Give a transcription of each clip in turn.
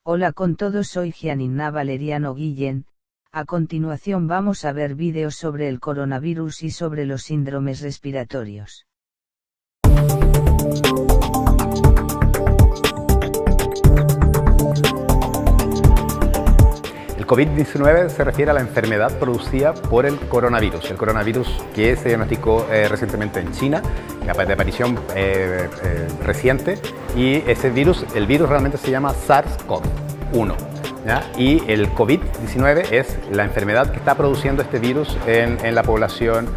Hola con todos, soy Gianina Valeriano Guillén. A continuación vamos a ver vídeos sobre el coronavirus y sobre los síndromes respiratorios. El COVID-19 se refiere a la enfermedad producida por el coronavirus. El coronavirus que se diagnosticó recientemente en China, de aparición reciente, y ese virus, el virus realmente se llama SARS-CoV-1. ¿Ya? Y el COVID-19 es la enfermedad que está produciendo este virus en la población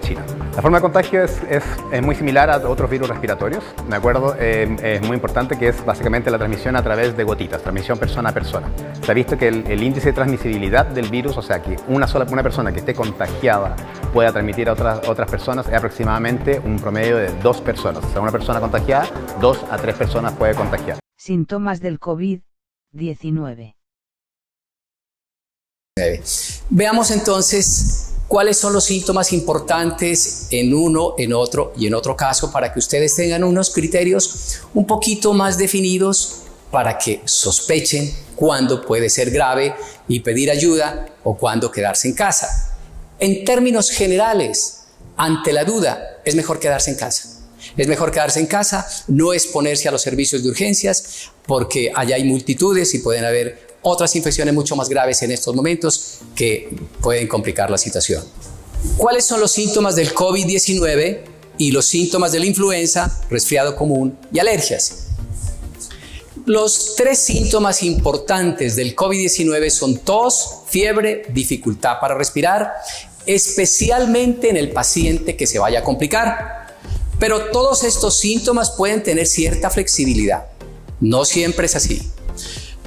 china. La forma de contagio es muy similar a otros virus respiratorios, ¿de acuerdo? Es muy importante que es básicamente la transmisión a través de gotitas, transmisión persona a persona. Se ha visto que el índice de transmisibilidad del virus, o sea, que una persona que esté contagiada pueda transmitir a otras personas, es aproximadamente un promedio de 2 personas. O sea, una persona contagiada, 2 a 3 personas puede contagiar. Síntomas del COVID-19. Veamos entonces cuáles son los síntomas importantes en uno, en otro y en otro caso, para que ustedes tengan unos criterios un poquito más definidos para que sospechen cuándo puede ser grave y pedir ayuda o cuándo quedarse en casa. En términos generales, ante la duda, es mejor quedarse en casa. Es mejor quedarse en casa, no exponerse a los servicios de urgencias, porque allá hay multitudes y pueden haber otras infecciones mucho más graves en estos momentos que pueden complicar la situación. ¿Cuáles son los síntomas del COVID-19 y los síntomas de la influenza, resfriado común y alergias? Los 3 síntomas importantes del COVID-19 son tos, fiebre, dificultad para respirar, especialmente en el paciente que se vaya a complicar. Pero todos estos síntomas pueden tener cierta flexibilidad. No siempre es así.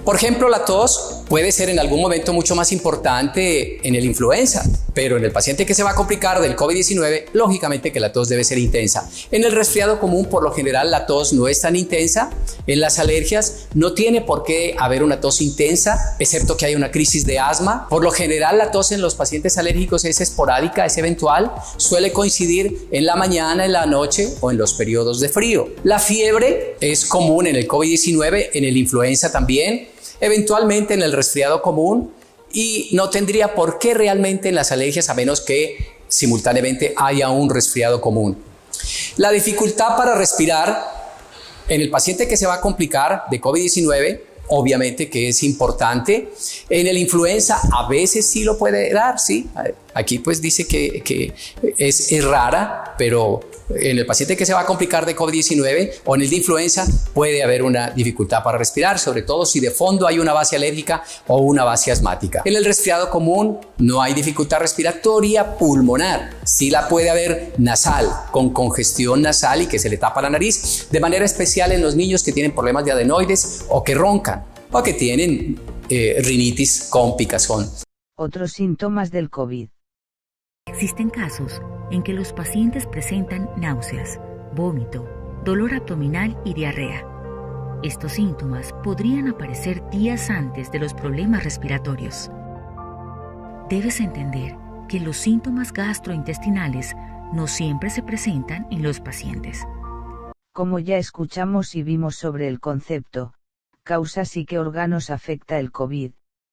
Por ejemplo, la tos puede ser en algún momento mucho más importante en el influenza, pero en el paciente que se va a complicar del COVID-19, lógicamente que la tos debe ser intensa. En el resfriado común, por lo general, la tos no es tan intensa. En las alergias no tiene por qué haber una tos intensa, excepto que haya una crisis de asma. Por lo general, la tos en los pacientes alérgicos es esporádica, es eventual, suele coincidir en la mañana, en la noche o en los periodos de frío. La fiebre es común en el COVID-19, en el influenza también, eventualmente en el resfriado común, y no tendría por qué realmente en las alergias, a menos que simultáneamente haya un resfriado común. La dificultad para respirar en el paciente que se va a complicar de COVID-19, obviamente que es importante. En el influenza a veces sí lo puede dar, sí. Aquí pues dice que es rara, pero en el paciente que se va a complicar de COVID-19 o en el de influenza puede haber una dificultad para respirar, sobre todo si de fondo hay una base alérgica o una base asmática. En el resfriado común no hay dificultad respiratoria pulmonar, sí la puede haber nasal, con congestión nasal y que se le tapa la nariz, de manera especial en los niños que tienen problemas de adenoides o que roncan o que tienen rinitis con picazón. Otros síntomas del COVID. Existen casos en que los pacientes presentan náuseas, vómito, dolor abdominal y diarrea. Estos síntomas podrían aparecer días antes de los problemas respiratorios. Debes entender que los síntomas gastrointestinales no siempre se presentan en los pacientes. Como ya escuchamos y vimos sobre el concepto, causas y qué órganos afecta el COVID,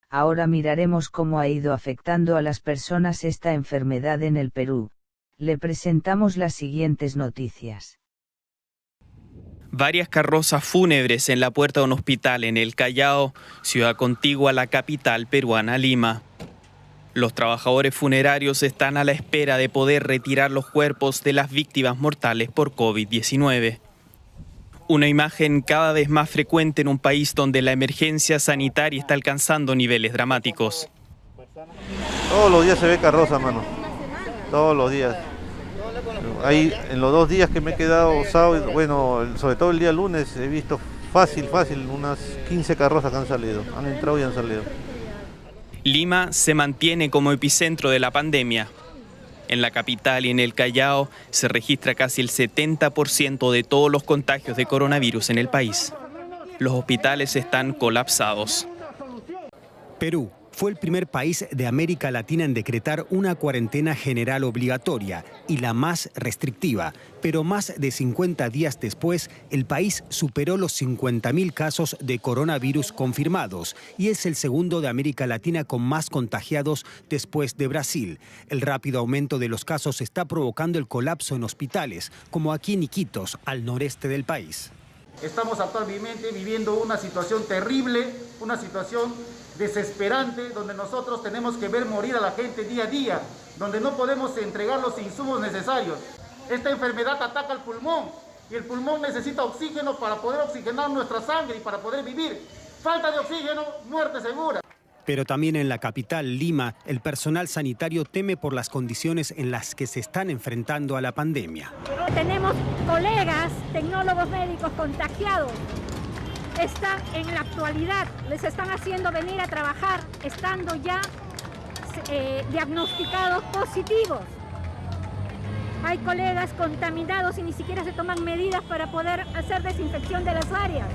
ahora miraremos cómo ha ido afectando a las personas esta enfermedad en el Perú. Le presentamos las siguientes noticias. Varias carrozas fúnebres en la puerta de un hospital en El Callao, ciudad contigua a la capital peruana, Lima. Los trabajadores funerarios están a la espera de poder retirar los cuerpos de las víctimas mortales por COVID-19. Una imagen cada vez más frecuente en un país donde la emergencia sanitaria está alcanzando niveles dramáticos. Todos los días se ve carroza, mano. Todos los días. Ahí, en los 2 días que me he quedado sábado, bueno, sobre todo el día lunes, he visto fácil, unas 15 carrozas que han salido. Han entrado y han salido. Lima se mantiene como epicentro de la pandemia. En la capital y en el Callao se registra casi el 70% de todos los contagios de coronavirus en el país. Los hospitales están colapsados. Perú fue el primer país de América Latina en decretar una cuarentena general obligatoria y la más restrictiva. Pero más de 50 días después, el país superó los 50.000 casos de coronavirus confirmados y es el segundo de América Latina con más contagiados después de Brasil. El rápido aumento de los casos está provocando el colapso en hospitales, como aquí en Iquitos, al noreste del país. Estamos actualmente viviendo una situación terrible, una situación desesperante, donde nosotros tenemos que ver morir a la gente día a día, donde no podemos entregar los insumos necesarios. Esta enfermedad ataca al pulmón y el pulmón necesita oxígeno para poder oxigenar nuestra sangre y para poder vivir. Falta de oxígeno, muerte segura. Pero también en la capital, Lima, el personal sanitario teme por las condiciones en las que se están enfrentando a la pandemia. Tenemos colegas, tecnólogos médicos contagiados. Están en la actualidad, les están haciendo venir a trabajar estando ya diagnosticados positivos. Hay colegas contaminados y ni siquiera se toman medidas para poder hacer desinfección de las áreas.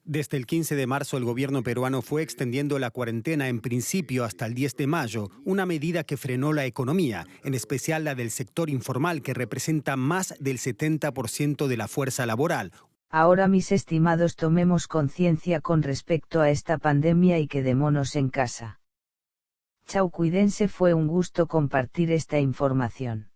Desde el 15 de marzo el gobierno peruano fue extendiendo la cuarentena en principio hasta el 10 de mayo, una medida que frenó la economía, en especial la del sector informal que representa más del 70% de la fuerza laboral. Ahora, mis estimados, tomemos conciencia con respecto a esta pandemia y quedémonos en casa. Chau, cuídense, fue un gusto compartir esta información.